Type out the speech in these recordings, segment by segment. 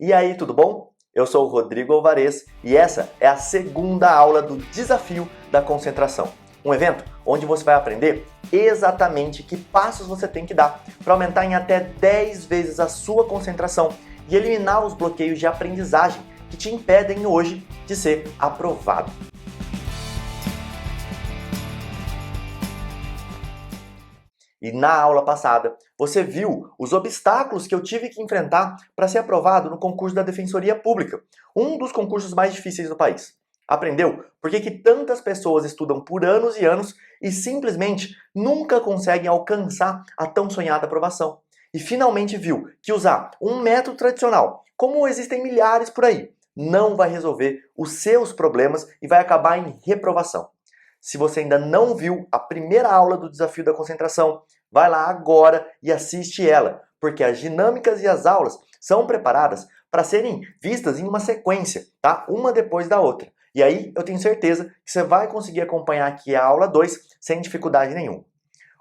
E aí, tudo bom? Eu sou o Rodrigo Alvarez e essa é a segunda aula do Desafio da Concentração. Um evento onde você vai aprender exatamente que passos você tem que dar para aumentar em até 10 vezes a sua concentração e eliminar os bloqueios de aprendizagem que te impedem hoje de ser aprovado. E na aula passada, você viu os obstáculos que eu tive que enfrentar para ser aprovado no concurso da Defensoria Pública, um dos concursos mais difíceis do país. Aprendeu por que tantas pessoas estudam por anos e anos e simplesmente nunca conseguem alcançar a tão sonhada aprovação. E finalmente viu que usar um método tradicional, como existem milhares por aí, não vai resolver os seus problemas e vai acabar em reprovação. Se você ainda não viu a primeira aula do Desafio da Concentração, vai lá agora e assiste ela, porque as dinâmicas e as aulas são preparadas para serem vistas em uma sequência, tá? Uma depois da outra. E aí eu tenho certeza que você vai conseguir acompanhar aqui a aula 2 sem dificuldade nenhuma.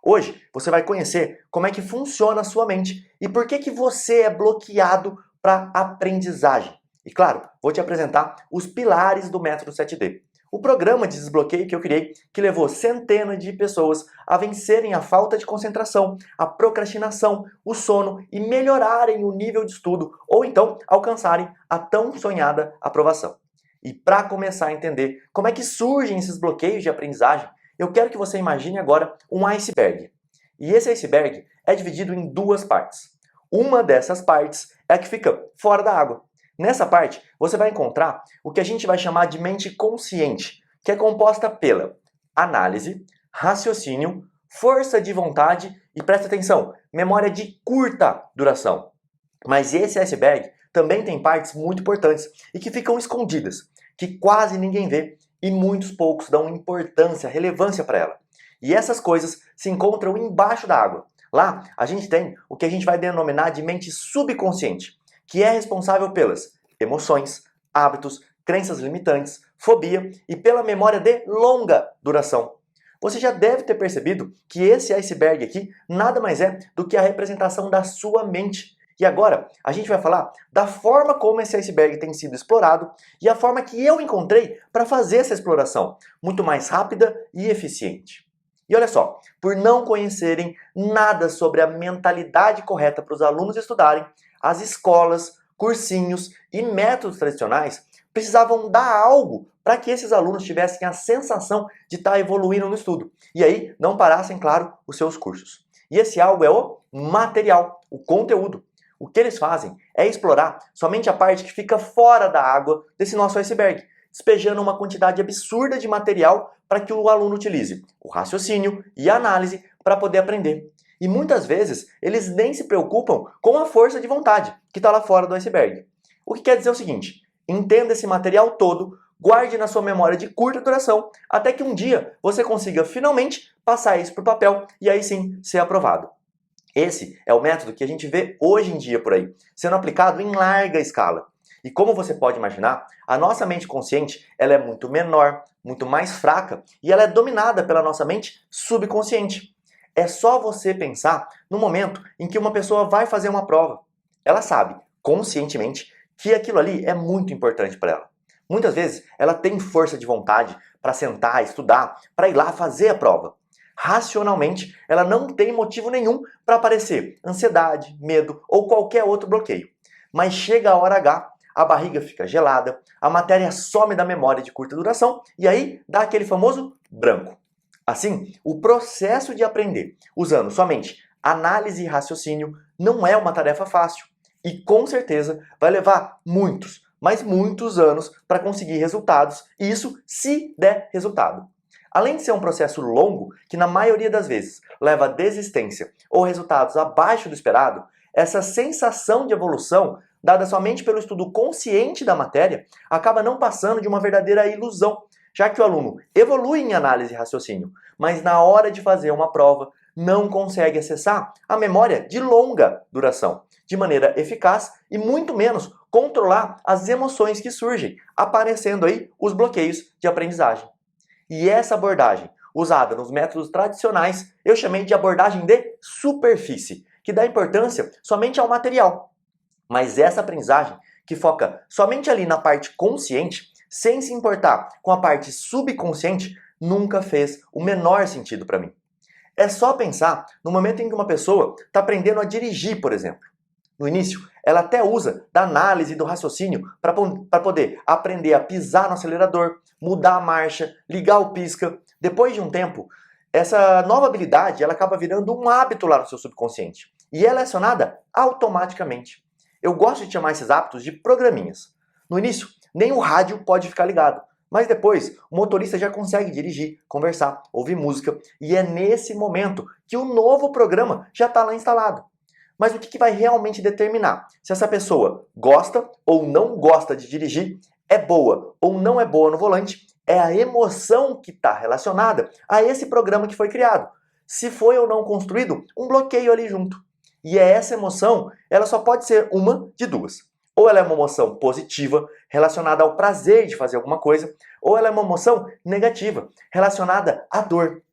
Hoje você vai conhecer como é que funciona a sua mente e por que você é bloqueado para aprendizagem. E claro, vou te apresentar os pilares do método 7D. O programa de desbloqueio que eu criei, que levou centenas de pessoas a vencerem a falta de concentração, a procrastinação, o sono e melhorarem o nível de estudo ou então alcançarem a tão sonhada aprovação. E para começar a entender como é que surgem esses bloqueios de aprendizagem, eu quero que você imagine agora um iceberg. E esse iceberg é dividido em duas partes. Uma dessas partes é a que fica fora da água. Nessa parte, você vai encontrar o que a gente vai chamar de mente consciente, que é composta pela análise, raciocínio, força de vontade e, presta atenção, memória de curta duração. Mas esse iceberg também tem partes muito importantes e que ficam escondidas, que quase ninguém vê e muitos poucos dão importância, relevância para ela. E essas coisas se encontram embaixo da água. Lá, a gente tem o que a gente vai denominar de mente subconsciente, que é responsável pelas emoções, hábitos, crenças limitantes, fobia e pela memória de longa duração. Você já deve ter percebido que esse iceberg aqui nada mais é do que a representação da sua mente. E agora a gente vai falar da forma como esse iceberg tem sido explorado e a forma que eu encontrei para fazer essa exploração muito mais rápida e eficiente. E olha só, por não conhecerem nada sobre a mentalidade correta para os alunos estudarem, as escolas, cursinhos e métodos tradicionais precisavam dar algo para que esses alunos tivessem a sensação de estar evoluindo no estudo. E aí não parassem, claro, os seus cursos. E esse algo é o material, o conteúdo. O que eles fazem é explorar somente a parte que fica fora da água desse nosso iceberg, despejando uma quantidade absurda de material para que o aluno utilize o raciocínio e a análise para poder aprender. E muitas vezes eles nem se preocupam com a força de vontade que está lá fora do iceberg. O que quer dizer o seguinte: entenda esse material todo, guarde na sua memória de curta duração, até que um dia você consiga finalmente passar isso para o papel e aí sim ser aprovado. Esse é o método que a gente vê hoje em dia por aí, sendo aplicado em larga escala. E como você pode imaginar, a nossa mente consciente ela é muito menor, muito mais fraca e ela é dominada pela nossa mente subconsciente. É só você pensar no momento em que uma pessoa vai fazer uma prova. Ela sabe, conscientemente, que aquilo ali é muito importante para ela. Muitas vezes, ela tem força de vontade para sentar, estudar, para ir lá fazer a prova. Racionalmente, ela não tem motivo nenhum para aparecer ansiedade, medo ou qualquer outro bloqueio. Mas chega a hora H, a barriga fica gelada, a matéria some da memória de curta duração e aí dá aquele famoso branco. Assim, o processo de aprender usando somente análise e raciocínio não é uma tarefa fácil e com certeza vai levar muitos, mas muitos anos para conseguir resultados, e isso se der resultado. Além de ser um processo longo, que na maioria das vezes leva a desistência ou resultados abaixo do esperado, essa sensação de evolução, dada somente pelo estudo consciente da matéria, acaba não passando de uma verdadeira ilusão, já que o aluno evolui em análise e raciocínio, mas na hora de fazer uma prova não consegue acessar a memória de longa duração, de maneira eficaz e muito menos controlar as emoções que surgem, aparecendo aí os bloqueios de aprendizagem. E essa abordagem, usada nos métodos tradicionais, eu chamei de abordagem de superfície, que dá importância somente ao material. Mas essa aprendizagem que foca somente ali na parte consciente, sem se importar com a parte subconsciente, nunca fez o menor sentido para mim. É só pensar no momento em que uma pessoa está aprendendo a dirigir, por exemplo. No início, ela até usa da análise e do raciocínio para poder aprender a pisar no acelerador, mudar a marcha, ligar o pisca. Depois de um tempo, essa nova habilidade ela acaba virando um hábito lá no seu subconsciente. E ela é acionada automaticamente. Eu gosto de chamar esses hábitos de programinhas. No início, nem o rádio pode ficar ligado. Mas depois, o motorista já consegue dirigir, conversar, ouvir música. E é nesse momento que o novo programa já está lá instalado. Mas o que vai realmente determinar se essa pessoa gosta ou não gosta de dirigir, é boa ou não é boa no volante, é a emoção que está relacionada a esse programa que foi criado. Se foi ou não construído um bloqueio ali junto. E é essa emoção, ela só pode ser uma de duas. Ou ela é uma emoção positiva, relacionada ao prazer de fazer alguma coisa, ou ela é uma emoção negativa, relacionada à dor.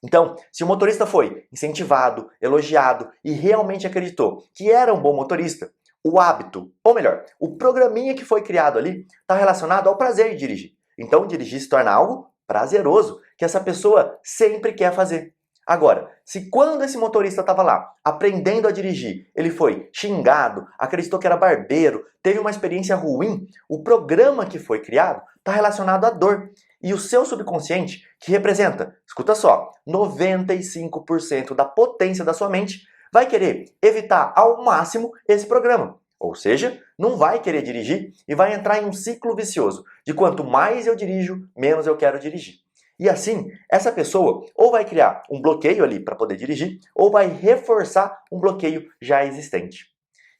Então, se o motorista foi incentivado, elogiado e realmente acreditou que era um bom motorista, o hábito, ou melhor, o programinha que foi criado ali, está relacionado ao prazer de dirigir. Então, dirigir se torna algo prazeroso, que essa pessoa sempre quer fazer. Agora, se quando esse motorista estava lá, aprendendo a dirigir, ele foi xingado, acreditou que era barbeiro, teve uma experiência ruim, o programa que foi criado está relacionado à dor. E o seu subconsciente, que representa, escuta só, 95% da potência da sua mente, vai querer evitar ao máximo esse programa. Ou seja, não vai querer dirigir e vai entrar em um ciclo vicioso de quanto mais eu dirijo, menos eu quero dirigir. E assim, essa pessoa ou vai criar um bloqueio ali para poder dirigir, ou vai reforçar um bloqueio já existente.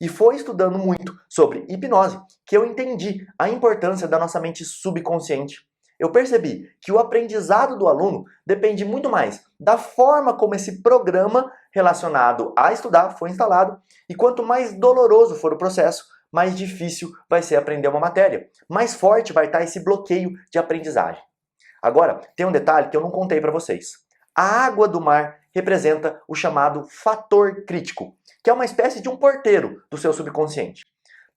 E foi estudando muito sobre hipnose que eu entendi a importância da nossa mente subconsciente. Eu percebi que o aprendizado do aluno depende muito mais da forma como esse programa relacionado a estudar foi instalado, e quanto mais doloroso for o processo, mais difícil vai ser aprender uma matéria, mais forte vai estar esse bloqueio de aprendizagem. Agora, tem um detalhe que eu não contei para vocês. A água do mar representa o chamado fator crítico, que é uma espécie de um porteiro do seu subconsciente.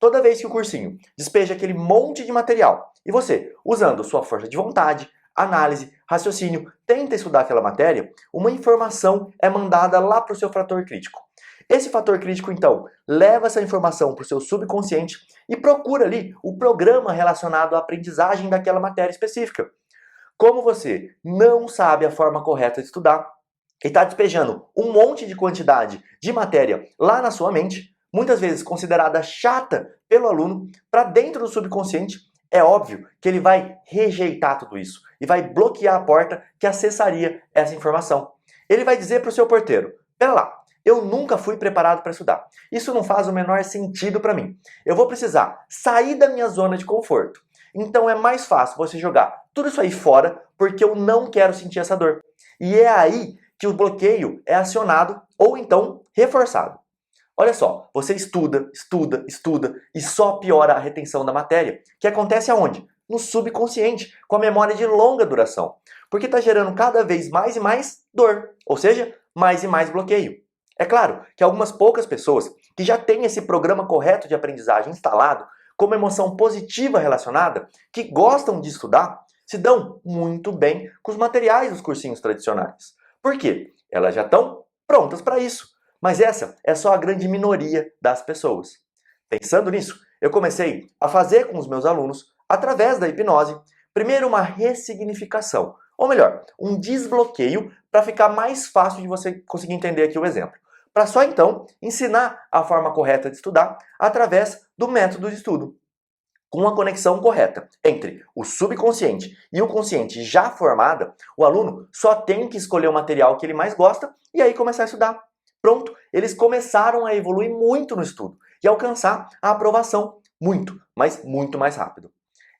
Toda vez que o cursinho despeja aquele monte de material e você, usando sua força de vontade, análise, raciocínio, tenta estudar aquela matéria, uma informação é mandada lá para o seu fator crítico. Esse fator crítico, então, leva essa informação para o seu subconsciente e procura ali o programa relacionado à aprendizagem daquela matéria específica. Como você não sabe a forma correta de estudar e está despejando um monte de quantidade de matéria lá na sua mente, muitas vezes considerada chata pelo aluno, para dentro do subconsciente, é óbvio que ele vai rejeitar tudo isso e vai bloquear a porta que acessaria essa informação. Ele vai dizer para o seu porteiro: pera lá, eu nunca fui preparado para estudar. Isso não faz o menor sentido para mim. Eu vou precisar sair da minha zona de conforto. Então é mais fácil você jogar tudo isso aí fora, porque eu não quero sentir essa dor. E é aí que o bloqueio é acionado ou então reforçado. Olha só, você estuda e só piora a retenção da matéria, que acontece aonde? No subconsciente, com a memória de longa duração, porque está gerando cada vez mais e mais dor, ou seja, mais e mais bloqueio. É claro que algumas poucas pessoas que já têm esse programa correto de aprendizagem instalado, com uma emoção positiva relacionada, que gostam de estudar, se dão muito bem com os materiais dos cursinhos tradicionais. Por quê? Elas já estão prontas para isso. Mas essa é só a grande minoria das pessoas. Pensando nisso, eu comecei a fazer com os meus alunos, através da hipnose, primeiro uma ressignificação, ou melhor, um desbloqueio para ficar mais fácil de você conseguir entender aqui o exemplo. Para só então ensinar a forma correta de estudar através do método de estudo. Com a conexão correta entre o subconsciente e o consciente já formada, o aluno só tem que escolher o material que ele mais gosta e aí começar a estudar. Pronto, eles começaram a evoluir muito no estudo e alcançar a aprovação muito, mas muito mais rápido.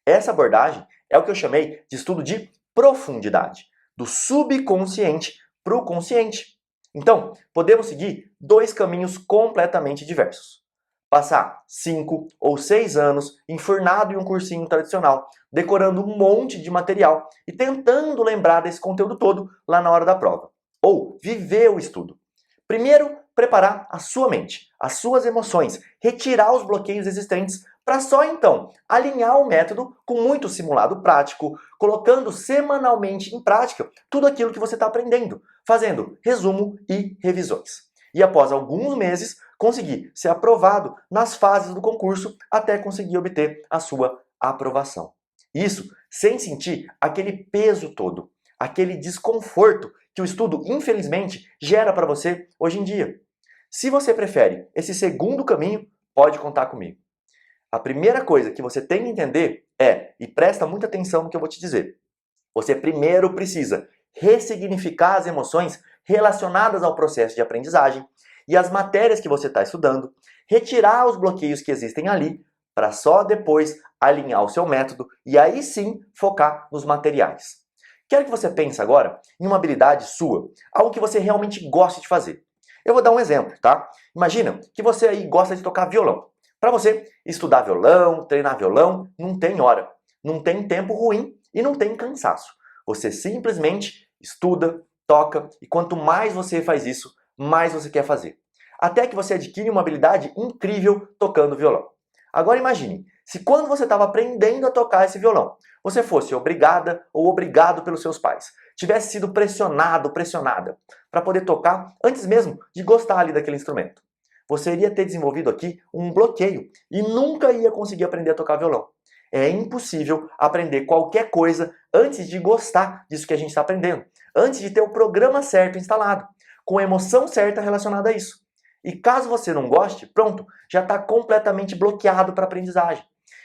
Essa abordagem é o que eu chamei de estudo de profundidade, do subconsciente para o consciente. Então, podemos seguir dois caminhos completamente diversos. Passar 5 ou 6 anos enfurnado em um cursinho tradicional, decorando um monte de material e tentando lembrar desse conteúdo todo lá na hora da prova. Ou viver o estudo. Primeiro, preparar a sua mente, as suas emoções, retirar os bloqueios existentes para só então alinhar o método com muito simulado prático, colocando semanalmente em prática tudo aquilo que você está aprendendo, fazendo resumo e revisões. E após alguns meses, conseguir ser aprovado nas fases do concurso até conseguir obter a sua aprovação. Isso sem sentir aquele peso todo, aquele desconforto que o estudo, infelizmente, gera para você hoje em dia. Se você prefere esse segundo caminho, pode contar comigo. A primeira coisa que você tem que entender é, e presta muita atenção no que eu vou te dizer, você primeiro precisa ressignificar as emoções relacionadas ao processo de aprendizagem e as matérias que você está estudando, retirar os bloqueios que existem ali, para só depois alinhar o seu método e aí sim focar nos materiais. Quero que você pense agora em uma habilidade sua, algo que você realmente gosta de fazer. Eu vou dar um exemplo, tá? Imagina que você aí gosta de tocar violão. Para você, estudar violão, treinar violão, não tem hora, não tem tempo ruim e não tem cansaço. Você simplesmente estuda, toca e quanto mais você faz isso, mais você quer fazer. Até que você adquire uma habilidade incrível tocando violão. Agora imagine, se quando você estava aprendendo a tocar esse violão, você fosse obrigada ou obrigado pelos seus pais, tivesse sido pressionado, pressionada, para poder tocar antes mesmo de gostar ali daquele instrumento. Você iria ter desenvolvido aqui um bloqueio e nunca ia conseguir aprender a tocar violão. É impossível aprender qualquer coisa antes de gostar disso que a gente está aprendendo, antes de ter o programa certo instalado, com a emoção certa relacionada a isso. E caso você não goste, pronto, já está completamente bloqueado para a aprendizagem.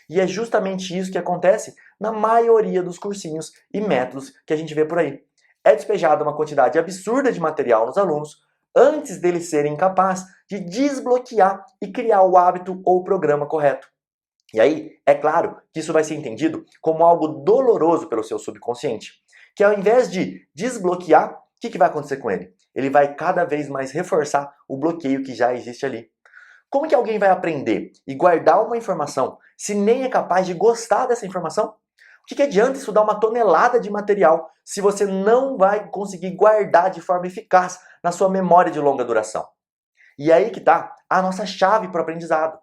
E é justamente isso que acontece na maioria dos cursinhos e métodos que a gente vê por aí. É despejada uma quantidade absurda de material nos alunos antes deles serem capazes de desbloquear e criar o hábito ou o programa correto. E aí, é claro que isso vai ser entendido como algo doloroso pelo seu subconsciente, que ao invés de desbloquear, o que vai acontecer com ele? Ele vai cada vez mais reforçar o bloqueio que já existe ali. Como que alguém vai aprender e guardar uma informação se nem é capaz de gostar dessa informação? O que adianta estudar uma tonelada de material se você não vai conseguir guardar de forma eficaz na sua memória de longa duração? E é aí que está a nossa chave para o aprendizado.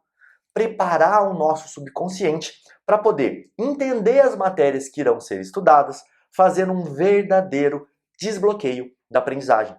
Preparar o nosso subconsciente para poder entender as matérias que irão ser estudadas, fazendo um verdadeiro desbloqueio da aprendizagem.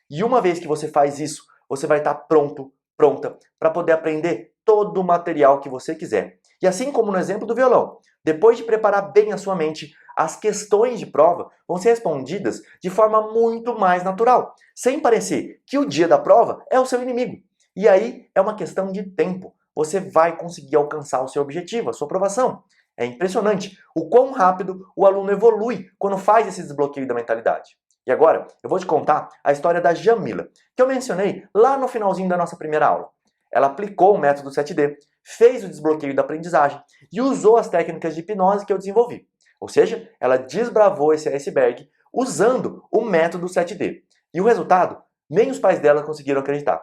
E uma vez que você faz isso, você vai estar pronta para poder aprender todo o material que você quiser. E assim como no exemplo do violão, depois de preparar bem a sua mente, as questões de prova vão ser respondidas de forma muito mais natural, sem parecer que o dia da prova é o seu inimigo. E aí é uma questão de tempo. Você vai conseguir alcançar o seu objetivo, a sua aprovação. É impressionante o quão rápido o aluno evolui quando faz esse desbloqueio da mentalidade. E agora eu vou te contar a história da Jamila, que eu mencionei lá no finalzinho da nossa primeira aula. Ela aplicou o método 7D, fez o desbloqueio da aprendizagem e usou as técnicas de hipnose que eu desenvolvi. Ou seja, ela desbravou esse iceberg usando o método 7D. E o resultado, nem os pais dela conseguiram acreditar.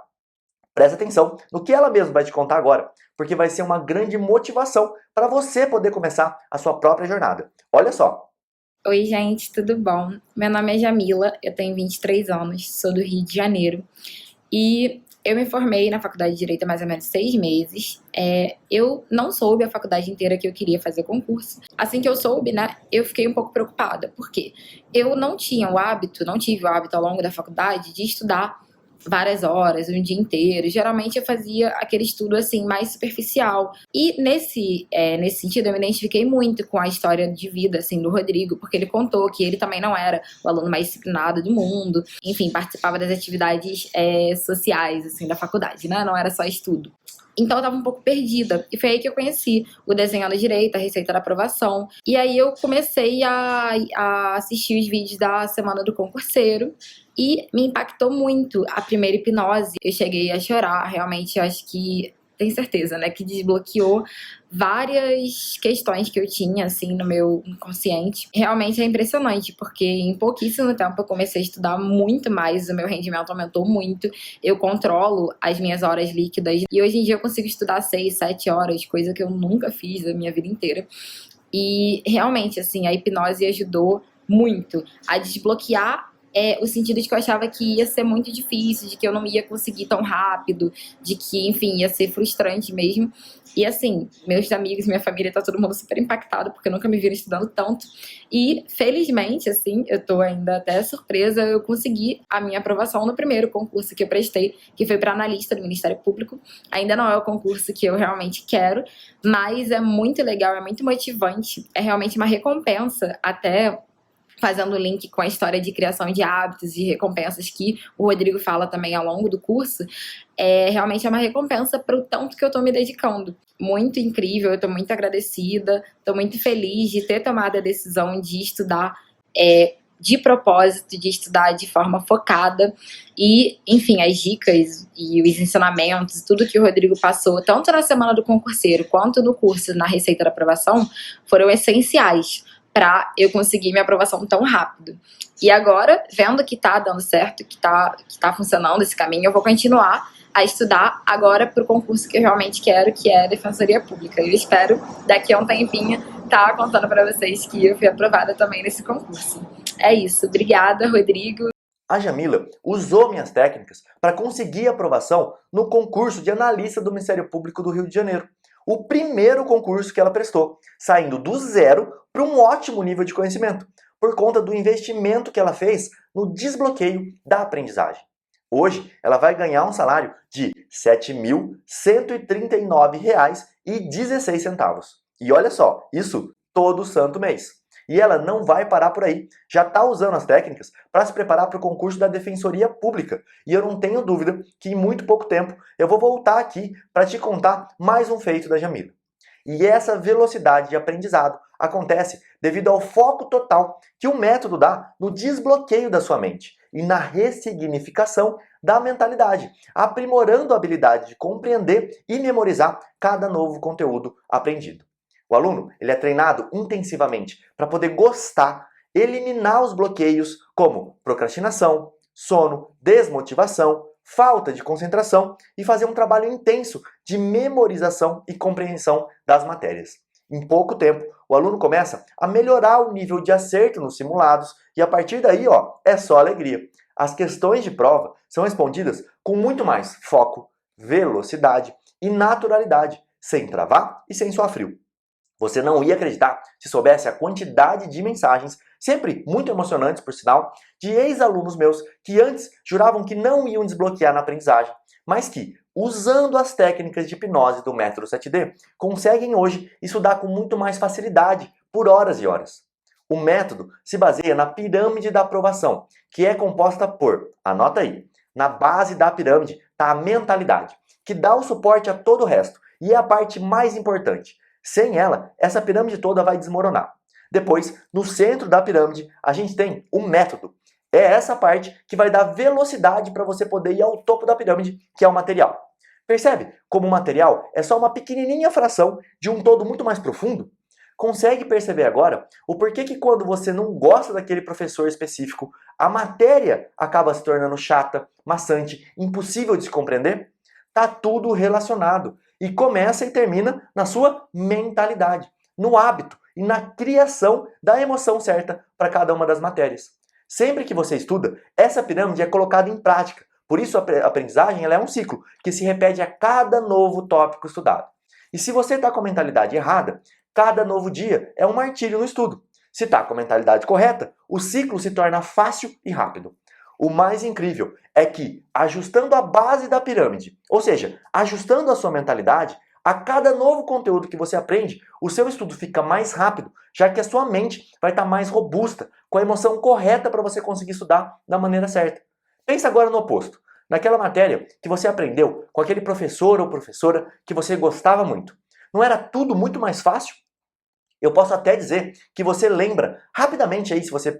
Presta atenção no que ela mesma vai te contar agora, porque vai ser uma grande motivação para você poder começar a sua própria jornada. Olha só. Oi, gente, tudo bom? Meu nome é Jamila, eu tenho 23 anos, sou do Rio de Janeiro e eu me formei na faculdade de Direito há mais ou menos 6 meses. Eu não soube a faculdade inteira que eu queria fazer concurso. Assim que eu soube, né, eu fiquei um pouco preocupada, porque eu não tive o hábito ao longo da faculdade de estudar várias horas, um dia inteiro. Geralmente eu fazia aquele estudo assim mais superficial. E nesse sentido eu me identifiquei muito com a história de vida assim do Rodrigo, porque ele contou que ele também não era o aluno mais disciplinado do mundo. Enfim, participava das atividades sociais assim da faculdade, né? Não era só estudo. Então eu tava um pouco perdida. E foi aí que eu conheci o Desenhando Direito, a Receita da Aprovação. E aí eu comecei a assistir os vídeos da Semana do Concurseiro. E me impactou muito a primeira hipnose. Eu cheguei a chorar, realmente, eu acho que, tenho certeza, né, que desbloqueou várias questões que eu tinha, assim, no meu inconsciente. Realmente é impressionante, porque em pouquíssimo tempo eu comecei a estudar muito mais, o meu rendimento aumentou muito, eu controlo as minhas horas líquidas, e hoje em dia eu consigo estudar 6, 7 horas, coisa que eu nunca fiz a minha vida inteira. E realmente, assim, a hipnose ajudou muito a desbloquear o sentido de que eu achava que ia ser muito difícil, de que eu não ia conseguir tão rápido, de que, enfim, ia ser frustrante mesmo. E assim, meus amigos, minha família, tá todo mundo super impactado, porque nunca me viram estudando tanto. E, felizmente, assim, eu tô ainda até surpresa, eu consegui a minha aprovação no primeiro concurso que eu prestei, que foi para analista do Ministério Público. Ainda não é o concurso que eu realmente quero, mas é muito legal, é muito motivante, é realmente uma recompensa, até fazendo o link com a história de criação de hábitos e recompensas que o Rodrigo fala também ao longo do curso, realmente é uma recompensa para o tanto que eu estou me dedicando. Muito incrível, eu estou muito agradecida, estou muito feliz de ter tomado a decisão de estudar de propósito, de estudar de forma focada e, enfim, as dicas e os ensinamentos, tudo que o Rodrigo passou, tanto na semana do concurseiro quanto no curso na Receita da Aprovação, foram essenciais para eu conseguir minha aprovação tão rápido. E agora, vendo que tá dando certo, que tá funcionando esse caminho, eu vou continuar a estudar agora para o concurso que eu realmente quero, que é a Defensoria Pública. Eu espero, daqui a um tempinho, estar contando para vocês que eu fui aprovada também nesse concurso. É isso. Obrigada, Rodrigo. A Jamila usou minhas técnicas para conseguir aprovação no concurso de analista do Ministério Público do Rio de Janeiro. O primeiro concurso que ela prestou, saindo do zero para um ótimo nível de conhecimento, por conta do investimento que ela fez no desbloqueio da aprendizagem. Hoje, ela vai ganhar um salário de R$ 7.139,16. E olha só, isso todo santo mês. E ela não vai parar por aí. Já está usando as técnicas para se preparar para o concurso da Defensoria Pública. E eu não tenho dúvida que em muito pouco tempo eu vou voltar aqui para te contar mais um feito da Jamila. E essa velocidade de aprendizado acontece devido ao foco total que o método dá no desbloqueio da sua mente e na ressignificação da mentalidade, aprimorando a habilidade de compreender e memorizar cada novo conteúdo aprendido. O aluno ele é treinado intensivamente para poder gostar, eliminar os bloqueios como procrastinação, sono, desmotivação, falta de concentração e fazer um trabalho intenso de memorização e compreensão das matérias. Em pouco tempo, o aluno começa a melhorar o nível de acerto nos simulados e a partir daí, é só alegria. As questões de prova são respondidas com muito mais foco, velocidade e naturalidade, sem travar e sem suar frio. Você não ia acreditar se soubesse a quantidade de mensagens, sempre muito emocionantes por sinal, de ex-alunos meus que antes juravam que não iam desbloquear na aprendizagem, mas que, usando as técnicas de hipnose do método 7D, conseguem hoje estudar com muito mais facilidade, por horas e horas. O método se baseia na pirâmide da aprovação, que é composta por, anota aí, na base da pirâmide está a mentalidade, que dá o suporte a todo o resto, e é a parte mais importante. Sem ela, essa pirâmide toda vai desmoronar. Depois, no centro da pirâmide, a gente tem o método. É essa parte que vai dar velocidade para você poder ir ao topo da pirâmide, que é o material. Percebe como o material é só uma pequenininha fração de um todo muito mais profundo? Consegue perceber agora o porquê que quando você não gosta daquele professor específico, a matéria acaba se tornando chata, maçante, impossível de se compreender? Tá tudo relacionado. E começa e termina na sua mentalidade, no hábito e na criação da emoção certa para cada uma das matérias. Sempre que você estuda, essa pirâmide é colocada em prática. Por isso a aprendizagem ela é um ciclo que se repete a cada novo tópico estudado. E se você está com a mentalidade errada, cada novo dia é um martírio no estudo. Se está com a mentalidade correta, o ciclo se torna fácil e rápido. O mais incrível é que, ajustando a base da pirâmide, ou seja, ajustando a sua mentalidade, a cada novo conteúdo que você aprende, o seu estudo fica mais rápido, já que a sua mente vai estar mais robusta, com a emoção correta para você conseguir estudar da maneira certa. Pensa agora no oposto, naquela matéria que você aprendeu com aquele professor ou professora que você gostava muito. Não era tudo muito mais fácil? Eu posso até dizer que você lembra rapidamente aí, se você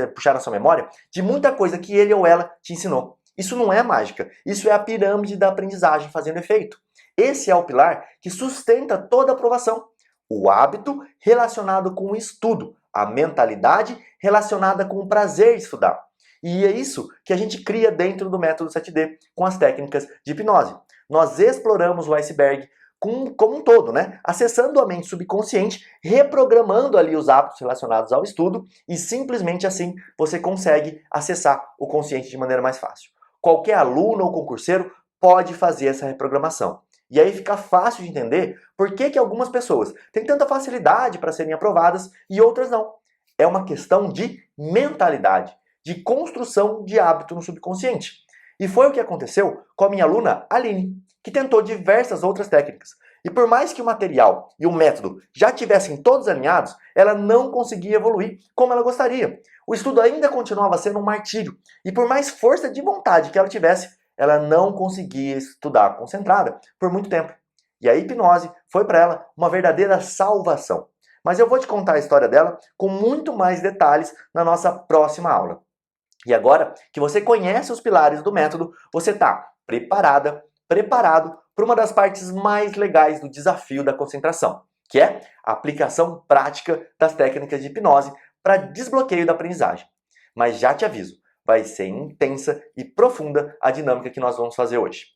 puxar na sua memória, de muita coisa que ele ou ela te ensinou. Isso não é mágica, isso é a pirâmide da aprendizagem fazendo efeito. Esse é o pilar que sustenta toda a aprovação. O hábito relacionado com o estudo, a mentalidade relacionada com o prazer de estudar. E é isso que a gente cria dentro do método 7D, com as técnicas de hipnose. Nós exploramos o iceberg como um todo, né? Acessando a mente subconsciente, reprogramando ali os hábitos relacionados ao estudo e simplesmente assim você consegue acessar o consciente de maneira mais fácil. Qualquer aluno ou concurseiro pode fazer essa reprogramação. E aí fica fácil de entender por que algumas pessoas têm tanta facilidade para serem aprovadas e outras não. É uma questão de mentalidade, de construção de hábito no subconsciente. E foi o que aconteceu com a minha aluna Aline, que tentou diversas outras técnicas. E por mais que o material e o método já tivessem todos alinhados, ela não conseguia evoluir como ela gostaria. O estudo ainda continuava sendo um martírio. E por mais força de vontade que ela tivesse, ela não conseguia estudar concentrada por muito tempo. E a hipnose foi para ela uma verdadeira salvação. Mas eu vou te contar a história dela com muito mais detalhes na nossa próxima aula. E agora que você conhece os pilares do método, você está preparado para uma das partes mais legais do desafio da concentração, que é a aplicação prática das técnicas de hipnose para desbloqueio da aprendizagem. Mas já te aviso, vai ser intensa e profunda a dinâmica que nós vamos fazer hoje.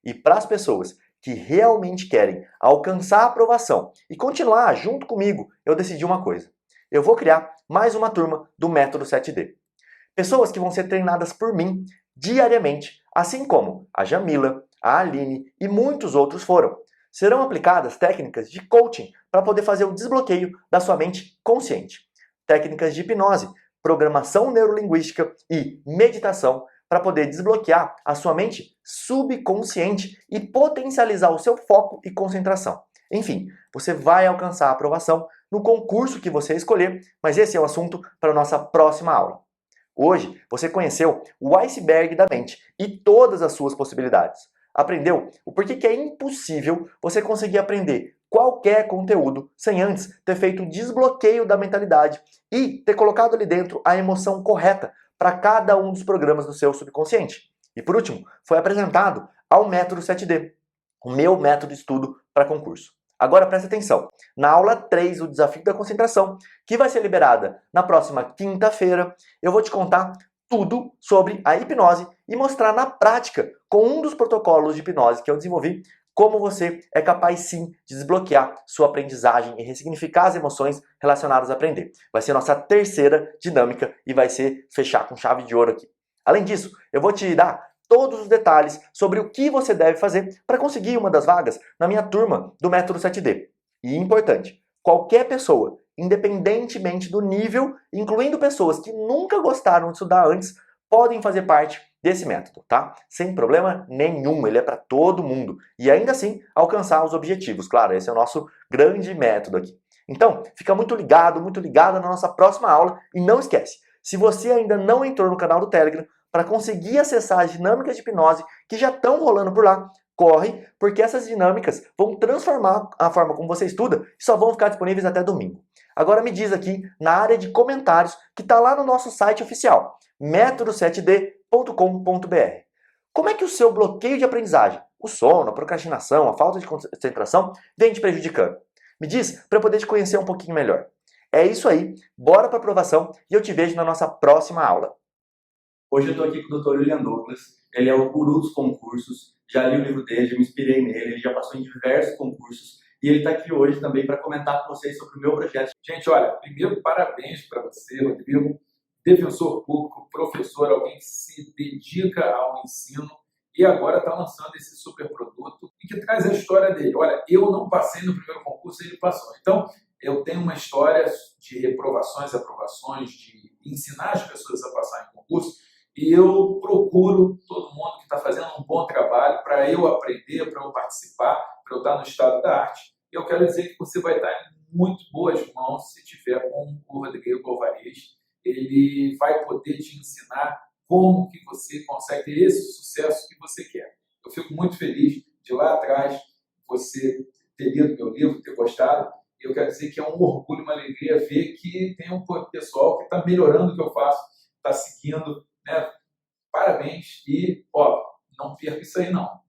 E para as pessoas que realmente querem alcançar a aprovação e continuar junto comigo, eu decidi uma coisa. Eu vou criar mais uma turma do Método 7D. Pessoas que vão ser treinadas por mim diariamente, assim como a Jamila, a Aline e muitos outros foram. Serão aplicadas técnicas de coaching para poder fazer o desbloqueio da sua mente consciente. Técnicas de hipnose, programação neurolinguística e meditação para poder desbloquear a sua mente subconsciente e potencializar o seu foco e concentração. Enfim, você vai alcançar a aprovação no concurso que você escolher, mas esse é o assunto para a nossa próxima aula. Hoje, você conheceu o iceberg da mente e todas as suas possibilidades. Aprendeu o porquê que é impossível você conseguir aprender qualquer conteúdo sem antes ter feito o desbloqueio da mentalidade e ter colocado ali dentro a emoção correta para cada um dos programas do seu subconsciente. E por último, foi apresentado ao método 7D, o meu método de estudo para concurso. Agora presta atenção, na aula 3, o desafio da concentração, que vai ser liberada na próxima quinta-feira, eu vou te contar tudo sobre a hipnose e mostrar na prática, com um dos protocolos de hipnose que eu desenvolvi, como você é capaz sim de desbloquear sua aprendizagem e ressignificar as emoções relacionadas a aprender. Vai ser nossa terceira dinâmica e vai ser fechar com chave de ouro aqui. Além disso, eu vou te dar todos os detalhes sobre o que você deve fazer para conseguir uma das vagas na minha turma do Método 7D. E importante, qualquer pessoa, independentemente do nível, incluindo pessoas que nunca gostaram de estudar antes, podem fazer parte desse método, tá? Sem problema nenhum, ele é para todo mundo. E ainda assim, alcançar os objetivos. Claro, esse é o nosso grande método aqui. Então, fica muito ligada na nossa próxima aula e não esquece, se você ainda não entrou no canal do Telegram, para conseguir acessar as dinâmicas de hipnose que já estão rolando por lá, corre, porque essas dinâmicas vão transformar a forma como você estuda e só vão ficar disponíveis até domingo. Agora me diz aqui na área de comentários que está lá no nosso site oficial, método7d.com.br. Como é que o seu bloqueio de aprendizagem, o sono, a procrastinação, a falta de concentração, vem te prejudicando? Me diz para eu poder te conhecer um pouquinho melhor. É isso aí, bora para a aprovação e eu te vejo na nossa próxima aula. Hoje eu estou aqui com o Dr. William Douglas, ele é o guru dos concursos, já li o livro dele, já me inspirei nele, ele já passou em diversos concursos e ele está aqui hoje também para comentar com vocês sobre o meu projeto. Gente, olha, primeiro parabéns para você, Rodrigo, defensor público, professor, alguém que se dedica ao ensino e agora está lançando esse super produto e que traz a história dele. Olha, eu não passei no primeiro concurso, ele passou. Então, eu tenho uma história de reprovações, aprovações, de ensinar as pessoas a passar em concurso. E eu procuro todo mundo que está fazendo um bom trabalho para eu aprender, para eu participar, para eu estar no estado da arte. E eu quero dizer que você vai estar em muito boas mãos se tiver com o Rodrigo Alvarez. Ele vai poder te ensinar como que você consegue ter esse sucesso que você quer. Eu fico muito feliz de lá atrás você ter lido meu livro, ter gostado. E eu quero dizer que é um orgulho, uma alegria ver que tem um pessoal que está melhorando o que eu faço, está seguindo, né? Parabéns e, ó, não perca isso aí não.